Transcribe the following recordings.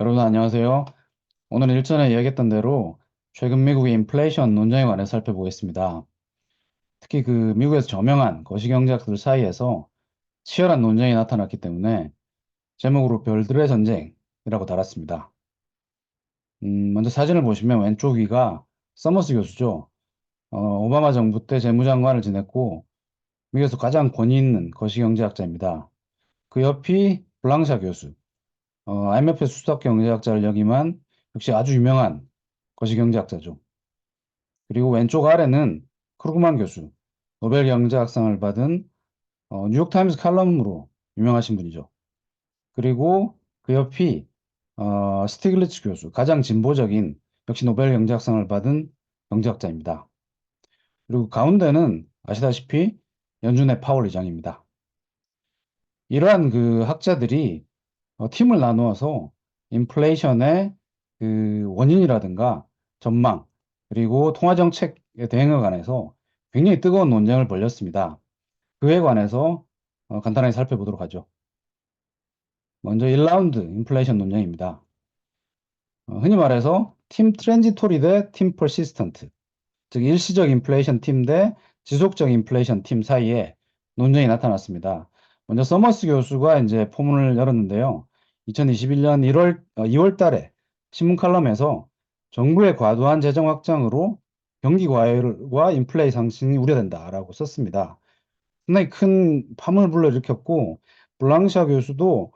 여러분 안녕하세요. 오늘은 일전에 이야기했던 대로 최근 미국의 인플레이션 논쟁에 관해 살펴보겠습니다. 특히 그 미국에서 저명한 거시경제학들 사이에서 치열한 논쟁이 나타났기 때문에 제목으로 별들의 전쟁이라고 달았습니다. 먼저 사진을 보시면 왼쪽 위가 서머스 교수죠. 오바마 정부 때 재무장관을 지냈고 미국에서 가장 권위 있는 거시경제학자입니다. 그 옆이 블랑샤 교수. IMF 수석 경제학자를 역임한 역시 아주 유명한 거시경제학자죠. 그리고 왼쪽 아래는 크루그만 교수, 노벨 경제학상을 받은 뉴욕타임스 칼럼으로 유명하신 분이죠. 그리고 그 옆이 스티글리츠 교수, 가장 진보적인 역시 노벨 경제학상을 받은 경제학자입니다. 그리고 가운데는 아시다시피 연준의 파월 의장입니다. 이러한 그 학자들이 팀을 나누어서 인플레이션의 그 원인이라든가 전망, 그리고 통화 정책의 대응에 관해서 굉장히 뜨거운 논쟁을 벌였습니다. 그에 관해서 간단하게 살펴보도록 하죠. 먼저 1라운드 인플레이션 논쟁입니다. 흔히 말해서 팀 트랜지토리 대 팀 퍼시스턴트, 즉 일시적 인플레이션 팀 대 지속적 인플레이션 팀 사이에 논쟁이 나타났습니다. 먼저 서머스 교수가 이제 포문을 열었는데요. 2021년 2월 달에 신문 칼럼에서 정부의 과도한 재정 확장으로 경기 과열과 인플레이 상승이 우려된다라고 썼습니다. 상당히 큰 파문을 불러일으켰고 블랑샤 교수도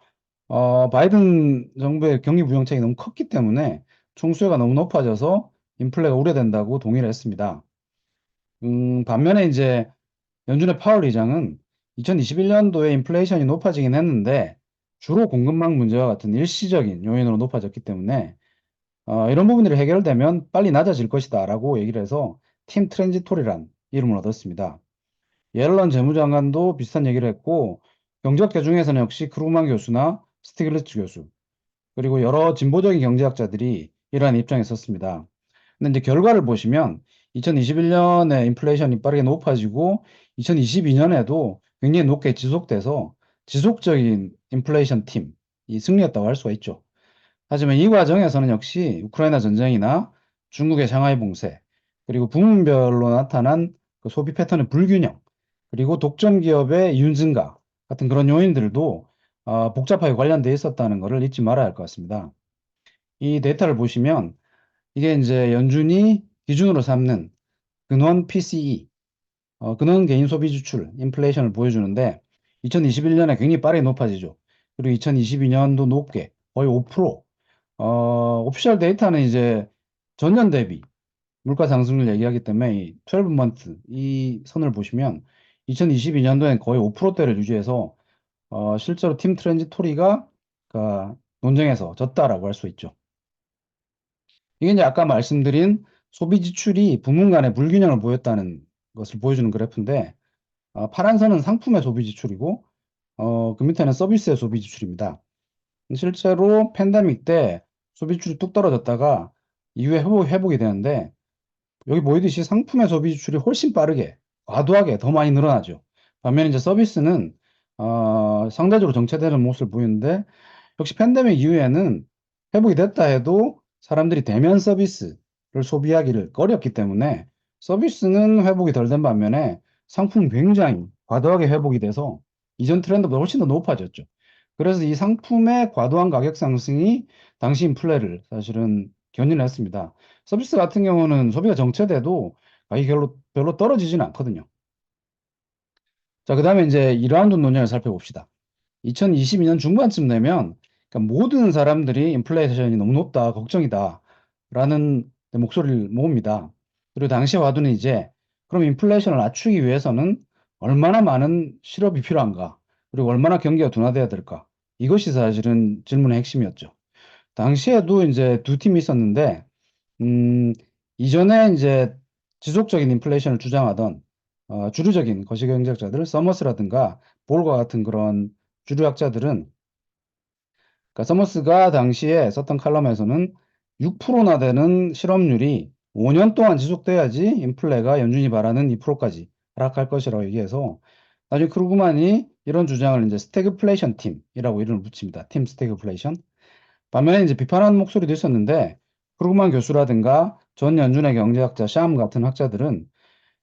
바이든 정부의 경기 부정책이 너무 컸기 때문에 총수요가 너무 높아져서 인플레가 우려된다고 동의를 했습니다. 반면에 이제 연준의 파월 의장은 2021년도에 인플레이션이 높아지긴 했는데 주로 공급망 문제와 같은 일시적인 요인으로 높아졌기 때문에 이런 부분들이 해결되면 빨리 낮아질 것이다라고 얘기를 해서 팀 트랜지토리란 이름을 얻었습니다. 옐런 재무장관도 비슷한 얘기를 했고 경제학자 중에서는 역시 크루만 교수나 스티글리츠 교수 그리고 여러 진보적인 경제학자들이 이러한 입장에 섰습니다. 근데 이제 결과를 보시면 2021년에 인플레이션이 빠르게 높아지고 2022년에도 굉장히 높게 지속돼서 지속적인 인플레이션 팀이 승리했다고 할 수가 있죠. 하지만 이 과정에서는 역시 우크라이나 전쟁이나 중국의 상하이 봉쇄, 그리고 부문별로 나타난 그 소비 패턴의 불균형, 그리고 독점 기업의 이윤 증가 같은 그런 요인들도 복잡하게 관련되어 있었다는 것을 잊지 말아야 할 것 같습니다. 이 데이터를 보시면 이게 이제 연준이 기준으로 삼는 근원 PCE, 근원 개인 소비 지출, 인플레이션을 보여주는데 2021년에 굉장히 빠르게 높아지죠. 그리고 2022년도 높게 거의 5%. 오피셜 데이터는 이제 전년 대비 물가 상승률 얘기하기 때문에 이 12month 이 선을 보시면 2022년도엔 거의 5%대를 유지해서 실제로 팀 트랜지토리가 그 논쟁에서 졌다라고 할 수 있죠. 이게 이제 아까 말씀드린 소비 지출이 부문 간의 불균형을 보였다는 것을 보여주는 그래프인데 파란 선은 상품의 소비 지출이고 그 밑에는 서비스의 소비 지출입니다. 실제로 팬데믹 때 소비 지출이 뚝 떨어졌다가 이후에 회복이 되는데 여기 보이듯이 상품의 소비 지출이 훨씬 빠르게 과도하게 더 많이 늘어나죠. 반면에 이제 서비스는 상대적으로 정체되는 모습을 보이는데 역시 팬데믹 이후에는 회복이 됐다 해도 사람들이 대면 서비스를 소비하기를 꺼렸기 때문에 서비스는 회복이 덜 된 반면에 상품은 굉장히 과도하게 회복이 돼서 이전 트렌드보다 훨씬 더 높아졌죠. 그래서 이 상품의 과도한 가격 상승이 당시 인플레를 사실은 견인을 했습니다. 서비스 같은 경우는 소비가 정체돼도 가격이 별로 떨어지지는 않거든요. 자, 그 다음에 이제 2라운드 논쟁을 살펴봅시다. 2022년 중반쯤 되면 그러니까 모든 사람들이 인플레이션이 너무 높다, 걱정이다 라는 목소리를 모읍니다. 그리고 당시 와두는 이제 그럼 인플레이션을 낮추기 위해서는 얼마나 많은 실업이 필요한가, 그리고 얼마나 경기가 둔화돼야 될까, 이것이 사실은 질문의 핵심이었죠. 당시에도 이제 두 팀이 있었는데 음, 이전에 이제 지속적인 인플레이션을 주장하던 주류적인 거시경제학자들, 서머스라든가 볼과 같은 그런 주류학자들은, 그러니까 서머스가 당시에 썼던 칼럼에서는 6%나 되는 실업률이 5년 동안 지속돼야지 인플레가 연준이 바라는 2%까지 하락할 것이라고 얘기해서 나중에 크루그만이 이런 주장을 이제 스태그플레이션 팀이라고 이름을 붙입니다. 팀 스태그플레이션. 반면에 이제 비판하는 목소리도 있었는데 크루그만 교수라든가 전 연준의 경제학자 샴 같은 학자들은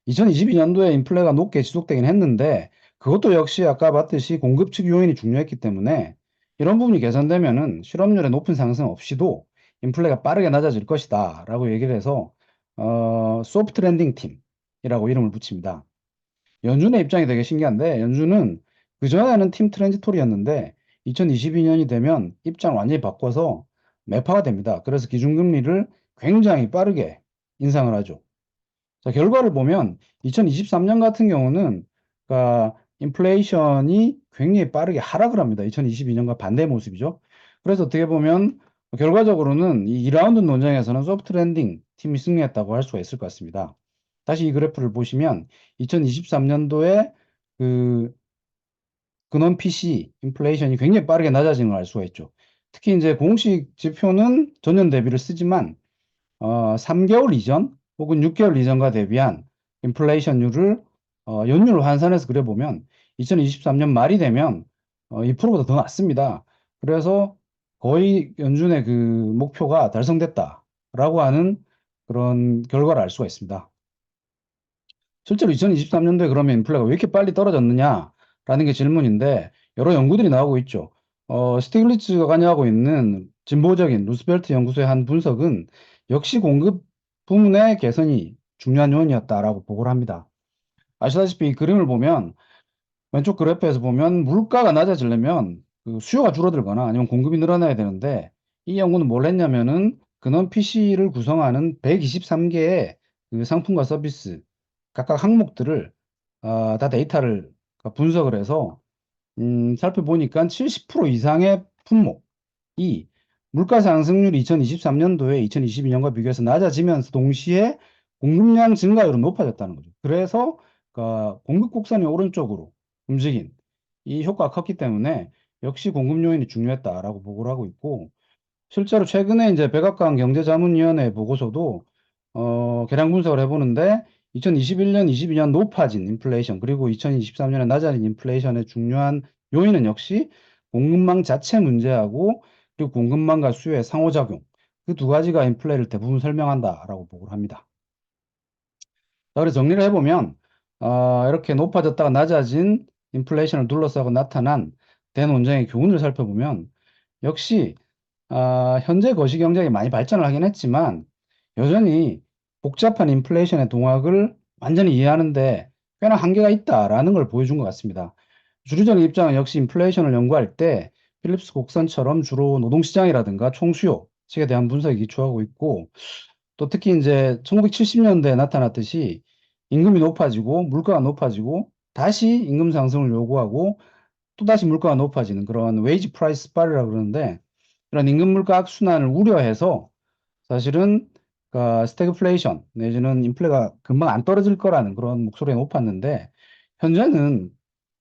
2022년도에 인플레가 높게 지속되긴 했는데 그것도 역시 아까 봤듯이 공급 측 요인이 중요했기 때문에 이런 부분이 개선되면은 실업률의 높은 상승 없이도 인플레가 빠르게 낮아질 것이다 라고 얘기를 해서 소프트 랜딩 팀이라고 이름을 붙입니다. 연준의 입장이 되게 신기한데 연준은 그전에는 팀 트랜지토리였는데 2022년이 되면 입장을 완전히 바꿔서 매파가 됩니다. 그래서 기준금리를 굉장히 빠르게 인상을 하죠. 자, 결과를 보면 2023년 같은 경우는 그러니까 인플레이션이 굉장히 빠르게 하락을 합니다. 2022년과 반대 모습이죠. 그래서 어떻게 보면 결과적으로는 이 2라운드 논쟁에서는 소프트 랜딩 팀이 승리했다고 할 수가 있을 것 같습니다. 다시 이 그래프를 보시면 2023년도에 그 근원 PC 인플레이션이 굉장히 빠르게 낮아지는 걸 알 수가 있죠. 특히 이제 공식 지표는 전년 대비를 쓰지만 3개월 이전 혹은 6개월 이전과 대비한 인플레이션율을 연율로 환산해서 그려보면 2023년 말이 되면 2%보다 더 낮습니다. 그래서 거의 연준의 그 목표가 달성됐다라고 하는 그런 결과를 알 수가 있습니다. 실제로 2023년도에 그러면 인플레가 왜 이렇게 빨리 떨어졌느냐라는 게 질문인데 여러 연구들이 나오고 있죠. 스티글리츠가 관여하고 있는 진보적인 루스벨트 연구소의 한 분석은 역시 공급 부문의 개선이 중요한 요인이었다라고 보고를 합니다. 아시다시피 이 그림을 보면 왼쪽 그래프에서 보면 물가가 낮아지려면 그 수요가 줄어들거나 아니면 공급이 늘어나야 되는데 이 연구는 뭘 했냐면은 근원 PC를 구성하는 123개의 그 상품과 서비스 각각 항목들을 다 데이터를 분석을 해서 살펴보니까 70% 이상의 품목이 물가 상승률이 2023년도에 2022년과 비교해서 낮아지면서 동시에 공급량 증가율은 높아졌다는 거죠. 그래서 공급 곡선이 오른쪽으로 움직인 이 효과가 컸기 때문에 역시 공급 요인이 중요했다라고 보고를 하고 있고 실제로 최근에 이제 백악관 경제자문위원회 보고서도 계량 분석을 해보는데 2021년, 22년 높아진 인플레이션 그리고 2023년에 낮아진 인플레이션의 중요한 요인은 역시 공급망 자체 문제하고 그리고 공급망과 수요의 상호작용 그 두 가지가 인플레를 대부분 설명한다라고 보고를 합니다. 자, 그래서 정리를 해보면 이렇게 높아졌다가 낮아진 인플레이션을 둘러싸고 나타난 대논쟁의 교훈을 살펴보면 역시 현재 거시경제가 많이 발전을 하긴 했지만 여전히 복잡한 인플레이션의 동학을 완전히 이해하는데 꽤나 한계가 있다라는 걸 보여준 것 같습니다. 주류적인 입장은 역시 인플레이션을 연구할 때 필립스 곡선처럼 주로 노동시장이라든가 총수요 측에 대한 분석에 기초하고 있고 또 특히 이제 1970년대에 나타났듯이 임금이 높아지고 물가가 높아지고 다시 임금 상승을 요구하고 또다시 물가가 높아지는 그런 웨이지 프라이스 스파이럴이라고 그러는데 이런 임금 물가 악순환을 우려해서 사실은 스태그플레이션 내지는 인플레가 금방 안 떨어질 거라는 그런 목소리가 높았는데 현재는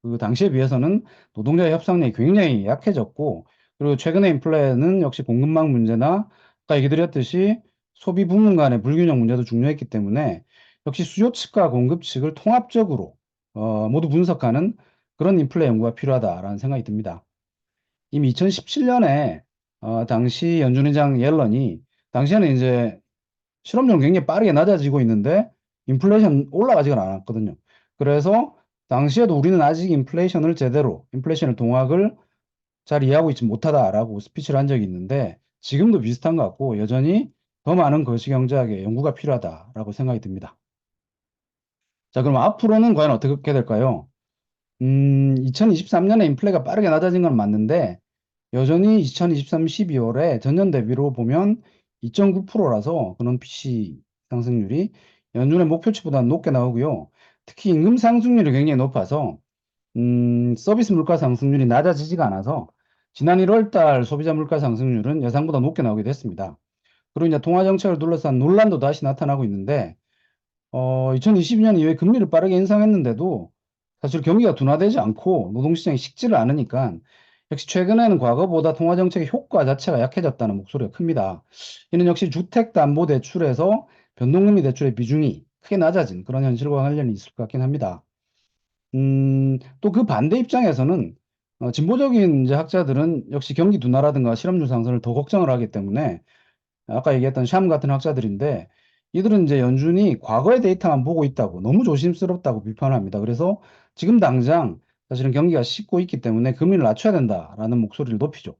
그 당시에 비해서는 노동자의 협상력이 굉장히 약해졌고 그리고 최근의 인플레는 역시 공급망 문제나 아까 얘기 드렸듯이 소비 부문 간의 불균형 문제도 중요했기 때문에 역시 수요 측과 공급 측을 통합적으로 모두 분석하는 그런 인플레 연구가 필요하다라는 생각이 듭니다. 이미 2017년에 당시 연준의장 옐런이 당시에는 이제 실업률은 굉장히 빠르게 낮아지고 있는데 인플레이션 올라가지가 않았거든요. 그래서 당시에도 우리는 아직 인플레이션을 제대로 인플레이션의 동학을 잘 이해하고 있지 못하다라고 스피치를 한 적이 있는데 지금도 비슷한 것 같고 여전히 더 많은 거시경제학의 연구가 필요하다라고 생각이 듭니다. 자, 그럼 앞으로는 과연 어떻게 될까요? 2023년에 인플레가 빠르게 낮아진 건 맞는데 여전히 2023 12월에 전년 대비로 보면 2.9%라서 그런 PC 상승률이 연준의 목표치보다는 높게 나오고요. 특히 임금 상승률이 굉장히 높아서 서비스 물가 상승률이 낮아지지가 않아서 지난 1월 달 소비자 물가 상승률은 예상보다 높게 나오기도 했습니다. 그리고 이제 통화 정책을 둘러싼 논란도 다시 나타나고 있는데 2022년 이후에 금리를 빠르게 인상했는데도 사실 경기가 둔화되지 않고 노동시장이 식지를 않으니까 역시 최근에는 과거보다 통화정책의 효과 자체가 약해졌다는 목소리가 큽니다. 이는 역시 주택담보대출에서 변동금리 대출의 비중이 크게 낮아진 그런 현실과 관련이 있을 것 같긴 합니다. 또 그 반대 입장에서는 진보적인 이제 학자들은 역시 경기 둔화라든가 실업률 상승을 더 걱정을 하기 때문에 아까 얘기했던 샴 같은 학자들인데 이들은 이제 연준이 과거의 데이터만 보고 있다고 너무 조심스럽다고 비판합니다. 그래서 지금 당장 사실은 경기가 식고 있기 때문에 금리를 낮춰야 된다라는 목소리를 높이죠.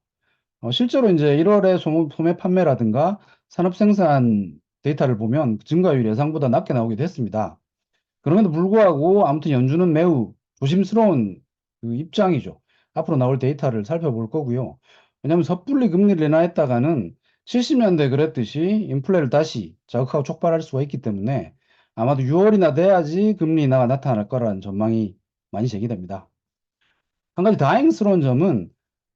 실제로 이제 1월에 소매 판매라든가 산업 생산 데이터를 보면 증가율 예상보다 낮게 나오기도 했습니다. 그럼에도 불구하고 아무튼 연준은 매우 조심스러운 그 입장이죠. 앞으로 나올 데이터를 살펴볼 거고요. 왜냐하면 섣불리 금리를 인하했다가는 70년대 그랬듯이 인플레를 다시 자극하고 촉발할 수가 있기 때문에 아마도 6월이나 돼야지 금리 인하가 나타날 거라는 전망이 많이 제기됩니다. 한 가지 다행스러운 점은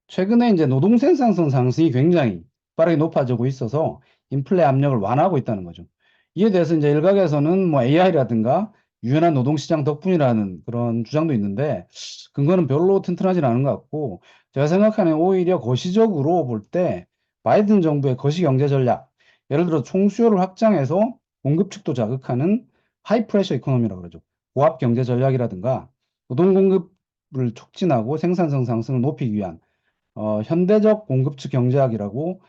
최근에 이제 노동 생산성 상승이 굉장히 빠르게 높아지고 있어서 인플레 압력을 완화하고 있다는 거죠. 이에 대해서 이제 일각에서는 뭐 AI라든가 유연한 노동시장 덕분이라는 그런 주장도 있는데 근거는 별로 튼튼하진 않은 것 같고 제가 생각하는 오히려 거시적으로 볼 때 바이든 정부의 거시 경제 전략, 예를 들어 총수요를 확장해서 공급 측도 자극하는 하이 프레셔 이코노미라고 그러죠. 고압 경제 전략이라든가 노동 공급을 촉진하고 생산성 상승을 높이기 위한 현대적 공급측 경제학이라고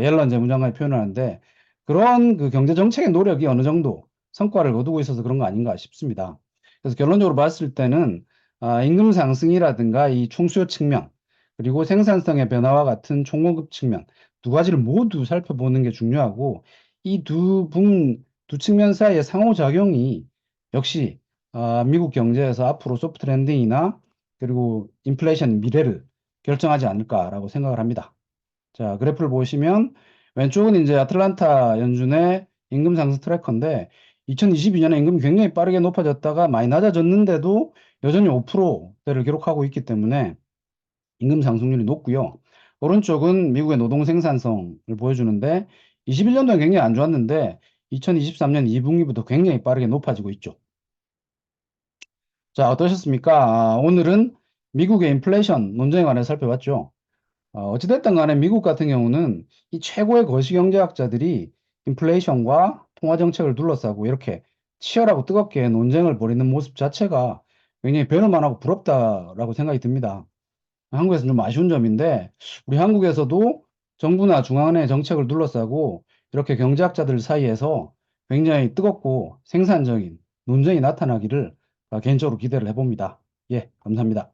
옐런 재무장관이 표현하는데 그런 그 경제 정책의 노력이 어느 정도 성과를 거두고 있어서 그런 거 아닌가 싶습니다. 그래서 결론적으로 봤을 때는 임금 상승이라든가 이 총수요 측면 그리고 생산성의 변화와 같은 총공급 측면 두 가지를 모두 살펴보는 게 중요하고 이 두 측면 사이의 상호작용이 역시 미국 경제에서 앞으로 소프트 랜딩이나 그리고 인플레이션 미래를 결정하지 않을까라고 생각을 합니다. 자, 그래프를 보시면 왼쪽은 이제 아틀란타 연준의 임금 상승 트래커인데 2022년에 임금이 굉장히 빠르게 높아졌다가 많이 낮아졌는데도 여전히 5%대를 기록하고 있기 때문에 임금 상승률이 높고요. 오른쪽은 미국의 노동 생산성을 보여주는데 21년도에 굉장히 안 좋았는데 2023년 2분기부터 굉장히 빠르게 높아지고 있죠. 자, 어떠셨습니까? 오늘은 미국의 인플레이션 논쟁에 관해서 살펴봤죠. 어찌됐든 간에 미국 같은 경우는 이 최고의 거시경제학자들이 인플레이션과 통화정책을 둘러싸고 이렇게 치열하고 뜨겁게 논쟁을 벌이는 모습 자체가 굉장히 배울만하고 부럽다라고 생각이 듭니다. 한국에서는 좀 아쉬운 점인데 우리 한국에서도 정부나 중앙은행의 정책을 둘러싸고 이렇게 경제학자들 사이에서 굉장히 뜨겁고 생산적인 논쟁이 나타나기를 개인적으로 기대를 해봅니다. 예, 감사합니다.